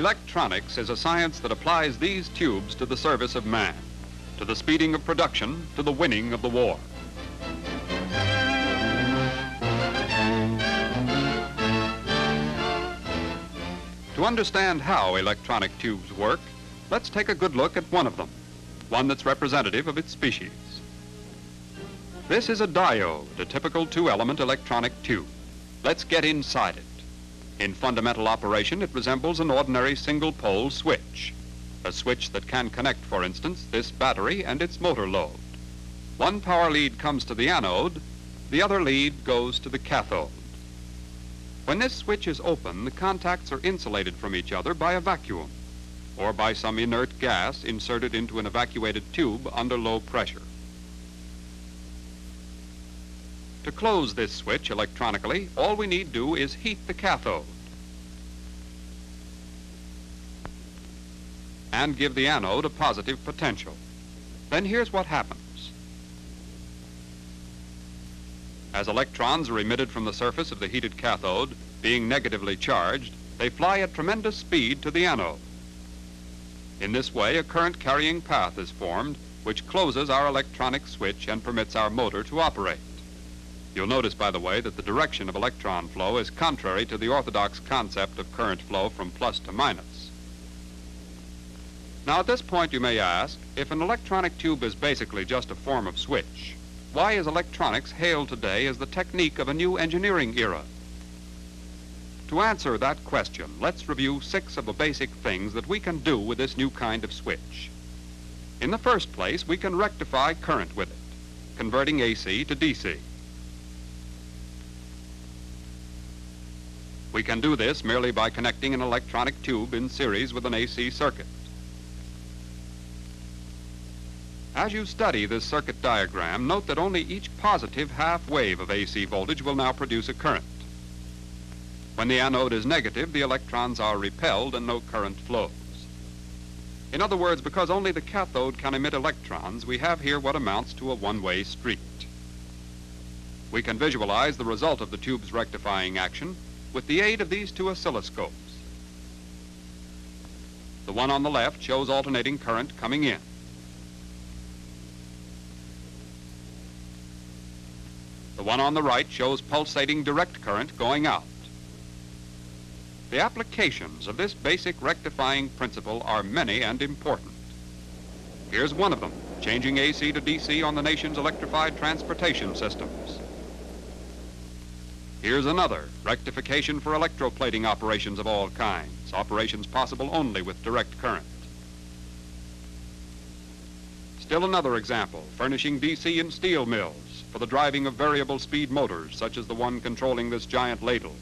Electronics is a science that applies these tubes to the service of man, to the speeding of production, to the winning of the war. To understand how electronic tubes work, let's take a good look at one of them, one that's representative of its species. This is a diode, a typical two-element electronic tube. Let's get inside it. In fundamental operation, it resembles an ordinary single-pole switch, a switch that can connect, for instance, this battery and its motor load. One power lead comes to the anode, the other lead goes to the cathode. When this switch is open, the contacts are insulated from each other by a vacuum, or by some inert gas inserted into an evacuated tube under low pressure. To close this switch electronically, all we need do is heat the cathode and give the anode a positive potential. Then here's what happens. As electrons are emitted from the surface of the heated cathode, being negatively charged, they fly at tremendous speed to the anode. In this way, a current-carrying path is formed, which closes our electronic switch and permits our motor to operate. You'll notice, by the way, that the direction of electron flow is contrary to the orthodox concept of current flow from plus to minus. Now, at this point, you may ask, if an electronic tube is basically just a form of switch, why is electronics hailed today as the technique of a new engineering era? To answer that question, let's review 6 of the basic things that we can do with this new kind of switch. In the first place, we can rectify current with it, converting AC to DC. We can do this merely by connecting an electronic tube in series with an AC circuit. As you study this circuit diagram, note that only each positive half wave of AC voltage will now produce a current. When the anode is negative, the electrons are repelled and no current flows. In other words, because only the cathode can emit electrons, we have here what amounts to a one-way street. We can visualize the result of the tube's rectifying action with the aid of these 2 oscilloscopes. The one on the left shows alternating current coming in. The one on the right shows pulsating direct current going out. The applications of this basic rectifying principle are many and important. Here's one of them, changing AC to DC on the nation's electrified transportation systems. Here's another, rectification for electroplating operations of all kinds, operations possible only with direct current. Still another example, furnishing DC in steel mills for the driving of variable speed motors, such as the one controlling this giant ladle,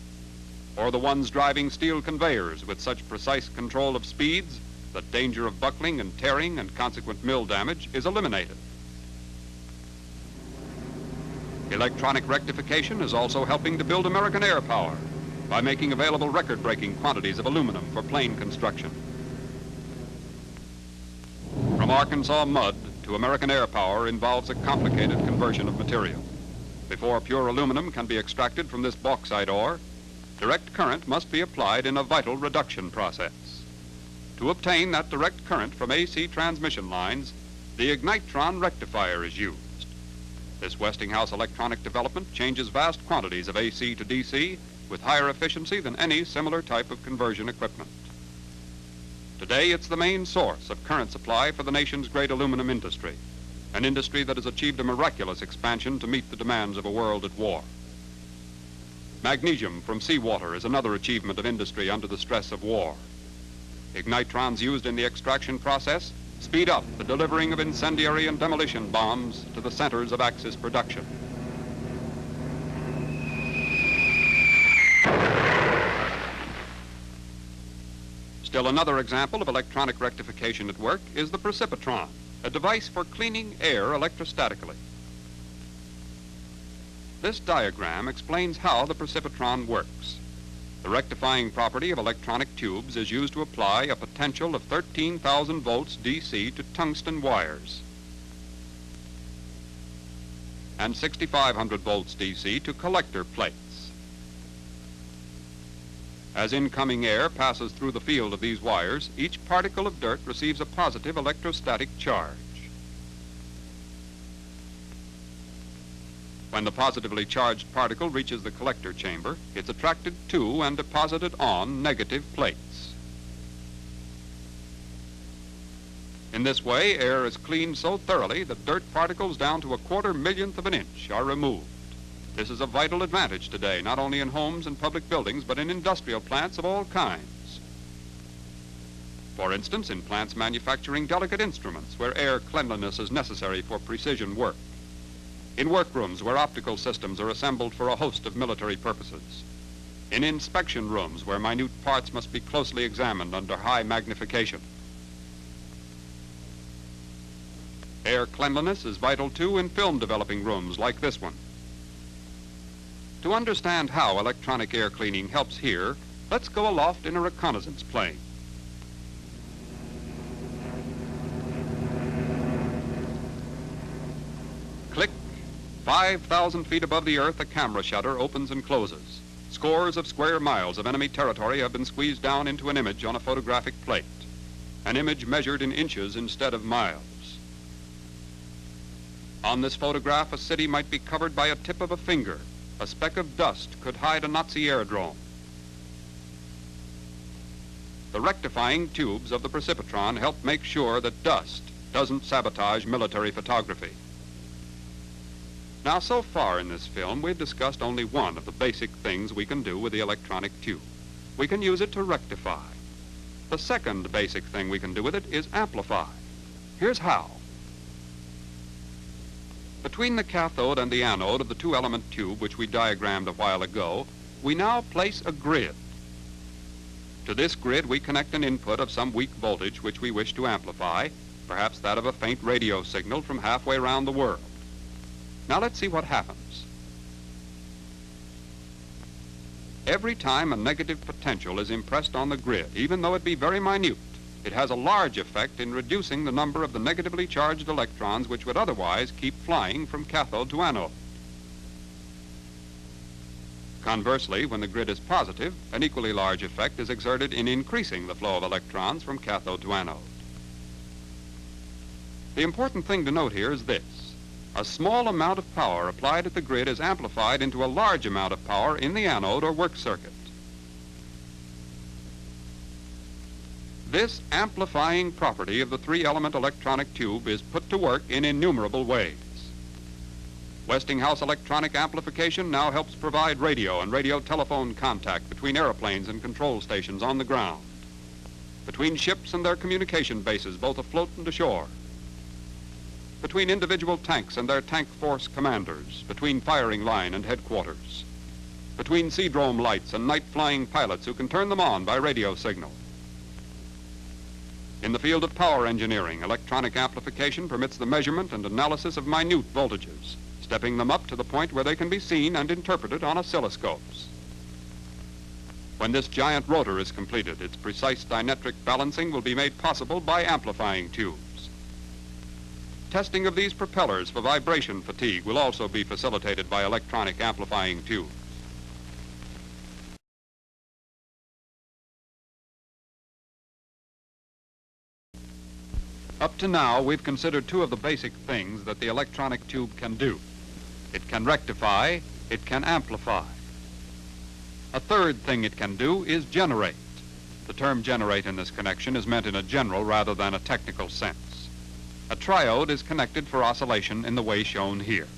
or the ones driving steel conveyors with such precise control of speeds that danger of buckling and tearing and consequent mill damage is eliminated. Electronic rectification is also helping to build American air power by making available record-breaking quantities of aluminum for plane construction. From Arkansas mud to American air power involves a complicated conversion of material. Before pure aluminum can be extracted from this bauxite ore, direct current must be applied in a vital reduction process. To obtain that direct current from AC transmission lines, the ignitron rectifier is used. This Westinghouse electronic development changes vast quantities of AC to DC with higher efficiency than any similar type of conversion equipment. Today, it's the main source of current supply for the nation's great aluminum industry, an industry that has achieved a miraculous expansion to meet the demands of a world at war. Magnesium from seawater is another achievement of industry under the stress of war. Ignitrons used in the extraction process speed up the delivering of incendiary and demolition bombs to the centers of Axis production. Still another example of electronic rectification at work is the precipitron, a device for cleaning air electrostatically. This diagram explains how the precipitron works. The rectifying property of electronic tubes is used to apply a potential of 13,000 volts DC to tungsten wires and 6,500 volts DC to collector plates. As incoming air passes through the field of these wires, each particle of dirt receives a positive electrostatic charge. When the positively charged particle reaches the collector chamber, it's attracted to and deposited on negative plates. In this way, air is cleaned so thoroughly that dirt particles down to a 1/4 of an inch are removed. This is a vital advantage today, not only in homes and public buildings, but in industrial plants of all kinds. For instance, in plants manufacturing delicate instruments where air cleanliness is necessary for precision work. In workrooms where optical systems are assembled for a host of military purposes. In inspection rooms where minute parts must be closely examined under high magnification. Air cleanliness is vital too in film developing rooms like this one. To understand how electronic air cleaning helps here, let's go aloft in a reconnaissance plane. Click. 5,000 feet above the earth, a camera shutter opens and closes. Scores of square miles of enemy territory have been squeezed down into an image on a photographic plate. An image measured in inches instead of miles. On this photograph, a city might be covered by a tip of a finger. A speck of dust could hide a Nazi aerodrome. The rectifying tubes of the precipitron help make sure that dust doesn't sabotage military photography. Now, so far in this film, we've discussed only one of the basic things we can do with the electronic tube. We can use it to rectify. The second basic thing we can do with it is amplify. Here's how. Between the cathode and the anode of the two-element tube, which we diagrammed a while ago, we now place a grid. To this grid, we connect an input of some weak voltage which we wish to amplify, perhaps that of a faint radio signal from halfway around the world. Now let's see what happens. Every time a negative potential is impressed on the grid, even though it be very minute, it has a large effect in reducing the number of the negatively charged electrons which would otherwise keep flying from cathode to anode. Conversely, when the grid is positive, an equally large effect is exerted in increasing the flow of electrons from cathode to anode. The important thing to note here is this. A small amount of power applied at the grid is amplified into a large amount of power in the anode or work circuit. This amplifying property of the three-element electronic tube is put to work in innumerable ways. Westinghouse electronic amplification now helps provide radio and radio telephone contact between airplanes and control stations on the ground, between ships and their communication bases, both afloat and ashore, between individual tanks and their tank force commanders, between firing line and headquarters, between seadrome lights and night-flying pilots who can turn them on by radio signal. In the field of power engineering, electronic amplification permits the measurement and analysis of minute voltages, stepping them up to the point where they can be seen and interpreted on oscilloscopes. When this giant rotor is completed, its precise dielectric balancing will be made possible by amplifying tubes. Testing of these propellers for vibration fatigue will also be facilitated by electronic amplifying tubes. Up to now, we've considered two of the basic things that the electronic tube can do. It can rectify, it can amplify. A third thing it can do is generate. The term generate in this connection is meant in a general rather than a technical sense. A triode is connected for oscillation in the way shown here.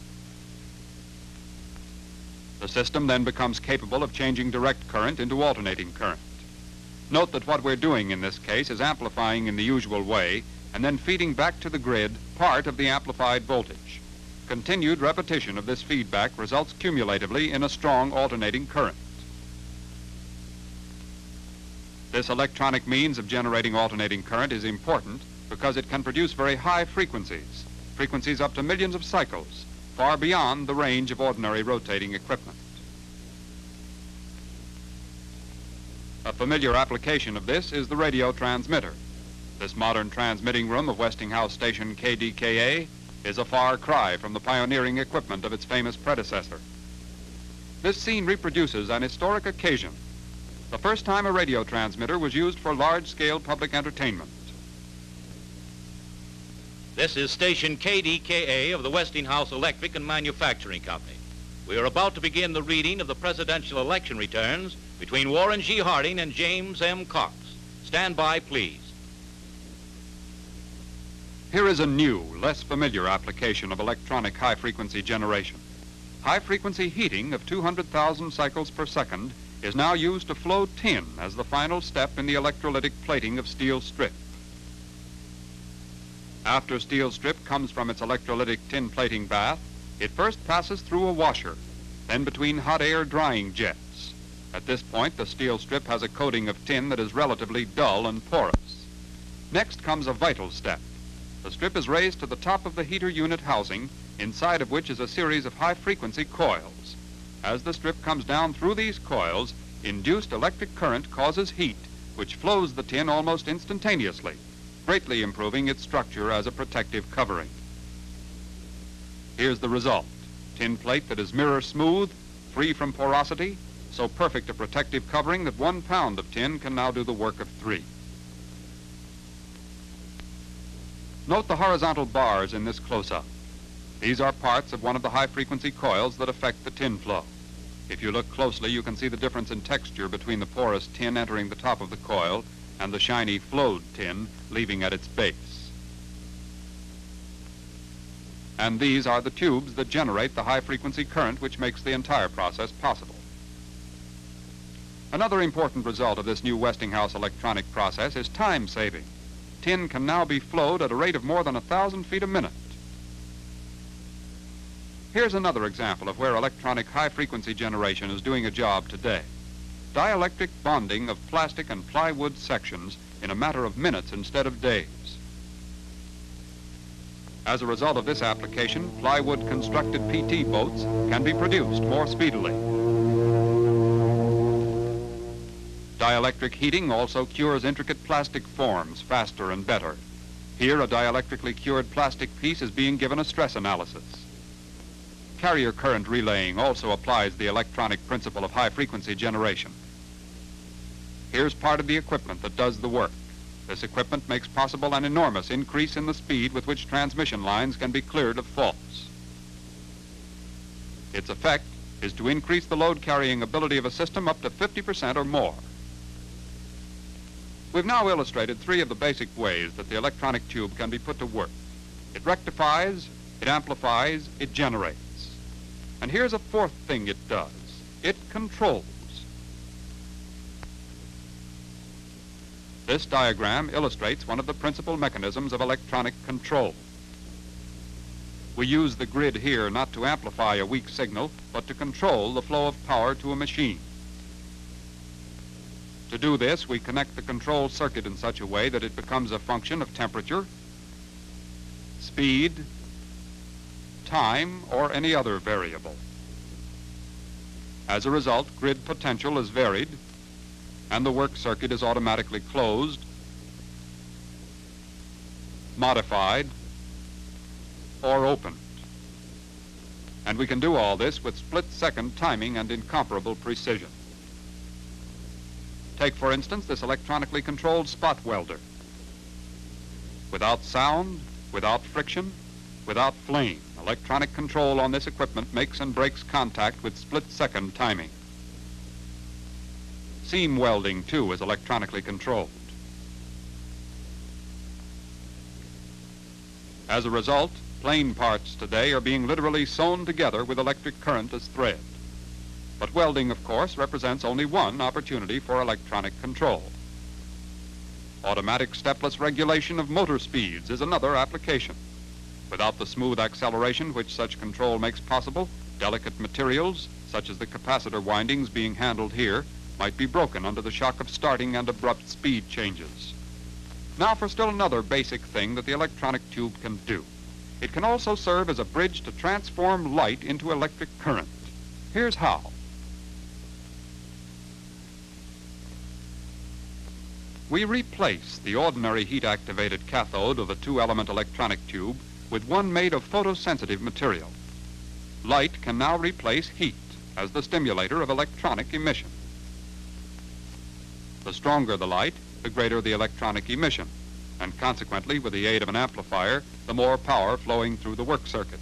The system then becomes capable of changing direct current into alternating current. Note that what we're doing in this case is amplifying in the usual way and then feeding back to the grid part of the amplified voltage. Continued repetition of this feedback results cumulatively in a strong alternating current. This electronic means of generating alternating current is important because it can produce very high frequencies, frequencies up to millions of cycles, far beyond the range of ordinary rotating equipment. A familiar application of this is the radio transmitter. This modern transmitting room of Westinghouse station KDKA is a far cry from the pioneering equipment of its famous predecessor. This scene reproduces an historic occasion. the first time a radio transmitter was used for large-scale public entertainment. This is station KDKA of the Westinghouse Electric and Manufacturing Company. We are about to begin the reading of the presidential election returns between Warren G. Harding and James M. Cox. Stand by, please. Here is a new, less familiar application of electronic high-frequency generation. High-frequency heating of 200,000 cycles per second is now used to flow tin as the final step in the electrolytic plating of steel strip. After steel strip comes from its electrolytic tin plating bath, it first passes through a washer, then between hot air drying jets. At this point, the steel strip has a coating of tin that is relatively dull and porous. Next comes a vital step. The strip is raised to the top of the heater unit housing, inside of which is a series of high-frequency coils. As the strip comes down through these coils, induced electric current causes heat, which flows the tin almost instantaneously, greatly improving its structure as a protective covering. Here's the result. Tin plate that is mirror smooth, free from porosity, so perfect a protective covering that 1 pound of tin can now do the work of 3. Note the horizontal bars in this close-up. These are parts of one of the high-frequency coils that affect the tin flow. If you look closely, you can see the difference in texture between the porous tin entering the top of the coil and the shiny flowed tin leaving at its base. And these are the tubes that generate the high-frequency current which makes the entire process possible. Another important result of this new Westinghouse electronic process is time saving. Tin can now be flowed at a rate of more than 1,000 feet a minute. Here's another example of where electronic high-frequency generation is doing a job today. Dielectric bonding of plastic and plywood sections in a matter of minutes instead of days. As a result of this application, plywood-constructed PT boats can be produced more speedily. Dielectric heating also cures intricate plastic forms faster and better. Here, a dielectrically cured plastic piece is being given a stress analysis. Carrier current relaying also applies the electronic principle of high-frequency generation. Here's part of the equipment that does the work. This equipment makes possible an enormous increase in the speed with which transmission lines can be cleared of faults. Its effect is to increase the load-carrying ability of a system up to 50% or more. We've now illustrated 3 of the basic ways that the electronic tube can be put to work. It rectifies, it amplifies, it generates. And here's a 4th thing it does. It controls. This diagram illustrates one of the principal mechanisms of electronic control. We use the grid here not to amplify a weak signal, but to control the flow of power to a machine. To do this, we connect the control circuit in such a way that it becomes a function of temperature, speed, time, or any other variable. As a result, grid potential is varied, and the work circuit is automatically closed, modified, or opened. And we can do all this with split-second timing and incomparable precision. Take, for instance, this electronically controlled spot welder. Without sound, without friction, without flame, electronic control on this equipment makes and breaks contact with split-second timing. Seam welding, too, is electronically controlled. As a result, plane parts today are being literally sewn together with electric current as thread. But welding, of course, represents only one opportunity for electronic control. Automatic stepless regulation of motor speeds is another application. Without the smooth acceleration which such control makes possible, delicate materials, such as the capacitor windings being handled here, might be broken under the shock of starting and abrupt speed changes. Now for still another basic thing that the electronic tube can do. It can also serve as a bridge to transform light into electric current. Here's how. We replace the ordinary heat-activated cathode of a 2-element electronic tube with one made of photosensitive material. Light can now replace heat as the stimulator of electronic emission. The stronger the light, the greater the electronic emission, and consequently, with the aid of an amplifier, the more power flowing through the work circuit.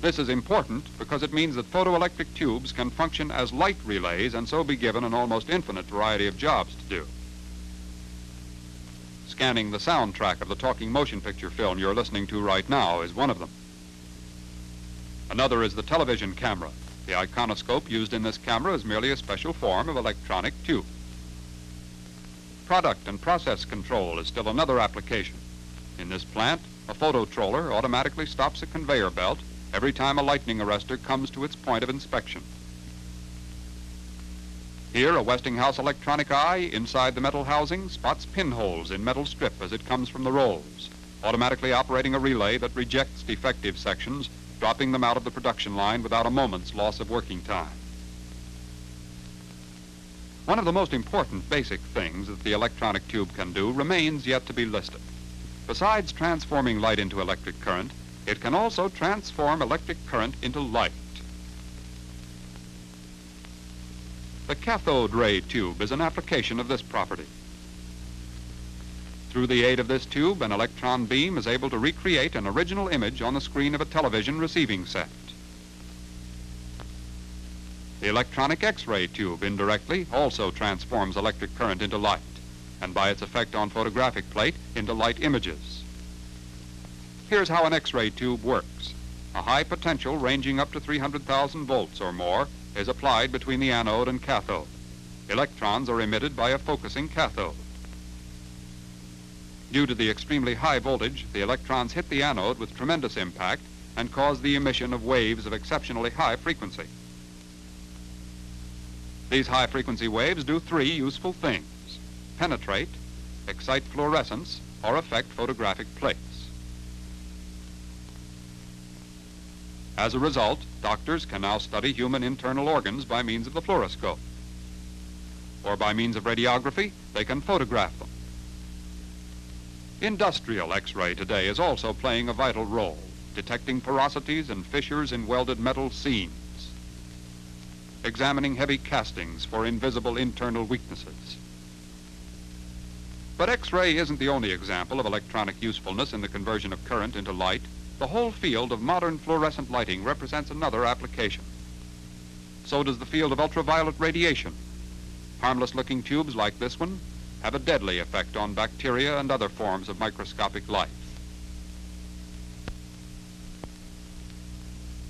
This is important because it means that photoelectric tubes can function as light relays and so be given an almost infinite variety of jobs to do. Scanning the soundtrack of the talking motion picture film you're listening to right now is one of them. Another is the television camera. The iconoscope used in this camera is merely a special form of electronic tube. Product and process control is still another application. In this plant, a photo troller automatically stops a conveyor belt every time a lightning arrestor comes to its point of inspection. Here, a Westinghouse electronic eye inside the metal housing spots pinholes in metal strip as it comes from the rolls, automatically operating a relay that rejects defective sections, dropping them out of the production line without a moment's loss of working time. One of the most important basic things that the electronic tube can do remains yet to be listed. Besides transforming light into electric current, it can also transform electric current into light. The cathode ray tube is an application of this property. Through the aid of this tube, an electron beam is able to recreate an original image on the screen of a television receiving set. The electronic X-ray tube indirectly also transforms electric current into light, and by its effect on photographic plate, into light images. Here's how an X-ray tube works. A high potential ranging up to 300,000 volts or more is applied between the anode and cathode. Electrons are emitted by a focusing cathode. Due to the extremely high voltage, the electrons hit the anode with tremendous impact and cause the emission of waves of exceptionally high frequency. These high-frequency waves do three useful things: penetrate, excite fluorescence, or affect photographic plates. As a result, doctors can now study human internal organs by means of the fluoroscope. Or by means of radiography, they can photograph them. Industrial X-ray today is also playing a vital role, detecting porosities and fissures in welded metal seams, examining heavy castings for invisible internal weaknesses. But X-ray isn't the only example of electronic usefulness in the conversion of current into light. The whole field of modern fluorescent lighting represents another application. So does the field of ultraviolet radiation. Harmless-looking tubes like this one have a deadly effect on bacteria and other forms of microscopic life.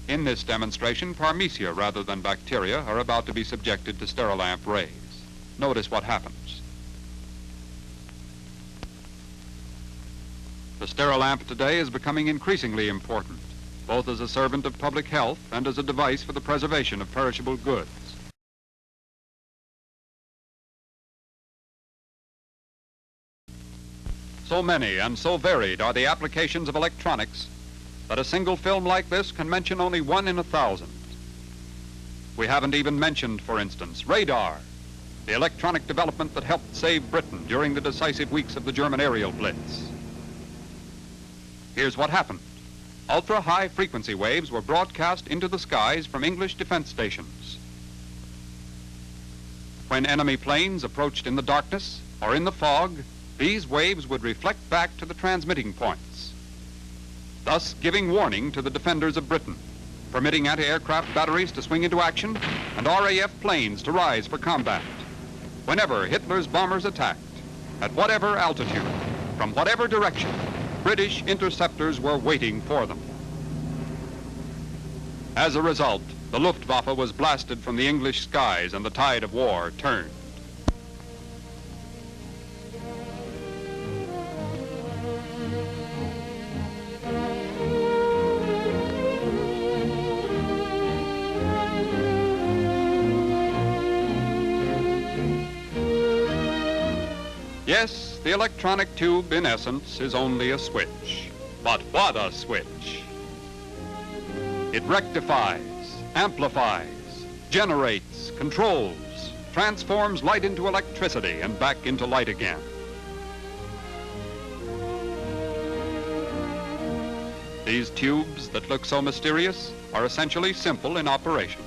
In this demonstration, Parmesia rather than bacteria are about to be subjected to Sterilamp rays. Notice what happens. The Sterilamp today is becoming increasingly important, both as a servant of public health and as a device for the preservation of perishable goods. So many and so varied are the applications of electronics that a single film like this can mention only 1 in 1,000. We haven't even mentioned, for instance, radar, the electronic development that helped save Britain during the decisive weeks of the German aerial blitz. Here's what happened. Ultra-high frequency waves were broadcast into the skies from English defense stations. When enemy planes approached in the darkness or in the fog, these waves would reflect back to the transmitting points, thus giving warning to the defenders of Britain, permitting anti-aircraft batteries to swing into action and RAF planes to rise for combat. Whenever Hitler's bombers attacked, at whatever altitude, from whatever direction, British interceptors were waiting for them. As a result, the Luftwaffe was blasted from the English skies and the tide of war turned. Yes, the electronic tube, in essence, is only a switch. But what a switch! It rectifies, amplifies, generates, controls, transforms light into electricity and back into light again. These tubes that look so mysterious are essentially simple in operation.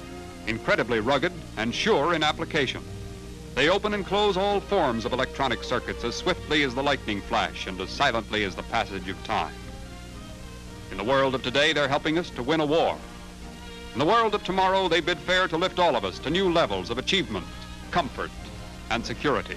incredibly rugged and sure in application. They open and close all forms of electronic circuits as swiftly as the lightning flash and as silently as the passage of time. In the world of today, they're helping us to win a war. In the world of tomorrow, they bid fair to lift all of us to new levels of achievement, comfort, and security.